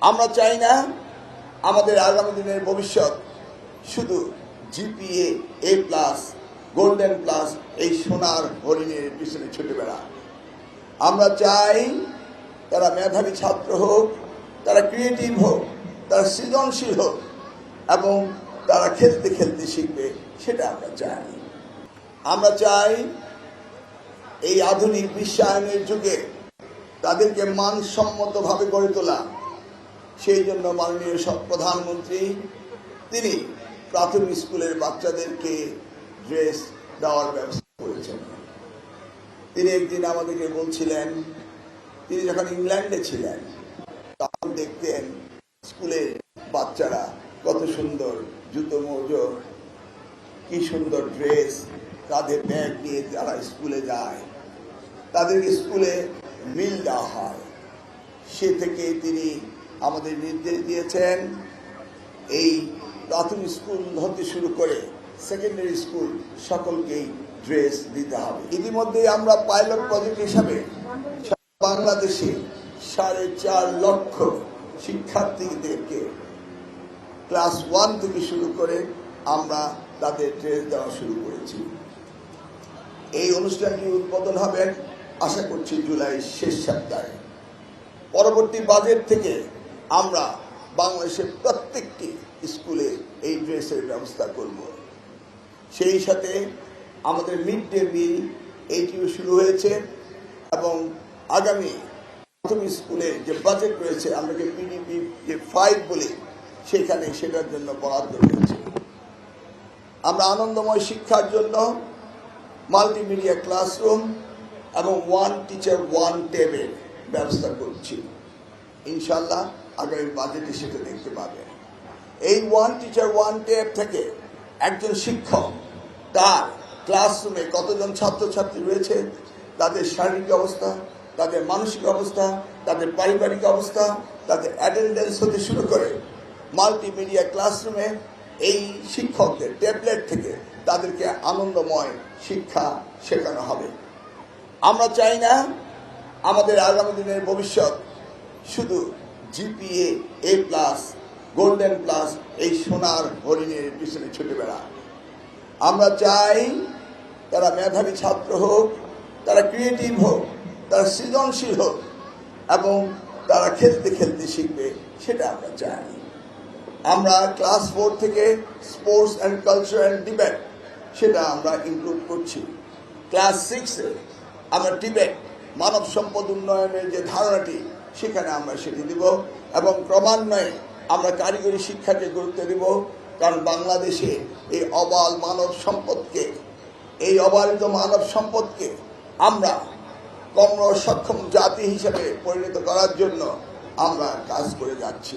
আমরা চাই না আমাদের আগামী দিনের ভবিষ্যৎ শুধু জিপিএ A+, গোল্ডেন প্লাস এই সোনার হরিণের পিছনে ছুটে বেড়া। আমরা চাই তারা মেধাবী ছাত্র হোক, তারা ক্রিয়েটিভ হোক, তারা সৃজনশীল হোক এবং তারা খেলতে খেলতে শিখবে, সেটা আমরা চাই। আমরা চাই এই আধুনিক বিশ্বায়নের যুগে তাদেরকে মানসম্মতভাবে গড়ে তোলা। সেই জন্য মাননীয় প্রধানমন্ত্রী তিনি প্রাথমিক স্কুলের বাচ্চাদেরকে ড্রেস দেওয়ার ব্যবস্থা করেছেন। তিনি একদিন আমাদেরকে বলছিলেন, তিনি যখন ইংল্যান্ডে ছিলেন তখন দেখতেন স্কুলের বাচ্চারা কত সুন্দর জুতো মোজো, কি সুন্দর ড্রেস, কাঁধে ব্যাগ নিয়ে তারা স্কুলে যায়, তাদেরকে স্কুলে মিল দেওয়া হয়। সে থেকে তিনি আমাদের নির্দেশ দিয়েছেন এই প্রাথমিক স্কুল হতে শুরু করে সেকেন্ডারি স্কুল সকলকেই ড্রেস দিতে হবে। ইতিমধ্যে আমরা পাইলট প্রজেক্ট হিসাবে বাংলাদেশে 4.5 লক্ষ শিক্ষার্থীদেরকে ক্লাস 1 থেকে শুরু করে আমরা তাদের ড্রেস দেওয়া শুরু করেছি। এই অনুষ্ঠানটি উদ্বোধন হবে আশা করছি জুলাই শেষ সপ্তাহে। পরবর্তী বাজেট থেকে আমরা বাংলাদেশের প্রত্যেকটি স্কুলে এই ড্রেসের ব্যবস্থা করব। সেই সাথে আমাদের মিড ডে মিল এইটিও শুরু হয়েছে এবং আগামী প্রাথমিক স্কুলে যে বাজেট রয়েছে, আমরা যে PDP যে 5 বলি, সেখানে সেটার জন্য বরাদ্দ রয়েছে। আমরা আনন্দময় শিক্ষার জন্য মাল্টিমিডিয়া ক্লাসরুম এবং 1 টিচার 1 ট্যাবের ব্যবস্থা করছি। ইনশাল্লাহ আগামী বাজেটে সেটা দেখতে পাবেন। এই 1 টিচার 1 ট্যাব থেকে একজন শিক্ষক তার ক্লাসরুমে কতজন ছাত্রছাত্রী রয়েছে, তাদের শারীরিক অবস্থা, তাদের মানসিক অবস্থা, তাদের পারিবারিক অবস্থা, তাদের অ্যাটেন্ডেন্স হতে শুরু করে মাল্টিমিডিয়া ক্লাসরুমে এই শিক্ষকদের ট্যাবলেট থেকে তাদেরকে আনন্দময় শিক্ষা শেখানো হবে। আমরা চাই না আমাদের আগামী দিনের ভবিষ্যৎ শুধু জিপিএ A+, গোল্ডেন প্লাস এই সোনার হরিণের পিছনে ছুটে বেড়া। আমরা চাই তারা মেধাবী ছাত্র হোক, তারা ক্রিয়েটিভ হোক, তারা সৃজনশীল হোক এবং তারা খেলতে খেলতে শিখবে, সেটা আমরা চাই। আমরা ক্লাস 4 থেকে স্পোর্টস অ্যান্ড কালচারাল ডিবেট সেটা আমরা ইনক্লুড করছি। ক্লাস 6-এ আমরা ডিবেট, মানব সম্পদ উন্নয়নের যে ধারণাটি, সেখানে আমরা সেটি দিব এবং ক্রমান্বয়ে আমরা কারিগরি শিক্ষাকে গুরুত্ব দিব। কারণ বাংলাদেশে এই অবাল মানব সম্পদকে, এই অবারিত মানব সম্পদকে আমরা কর্ম সক্ষম জাতি হিসেবে পরিণত করার জন্য আমরা কাজ করে যাচ্ছি।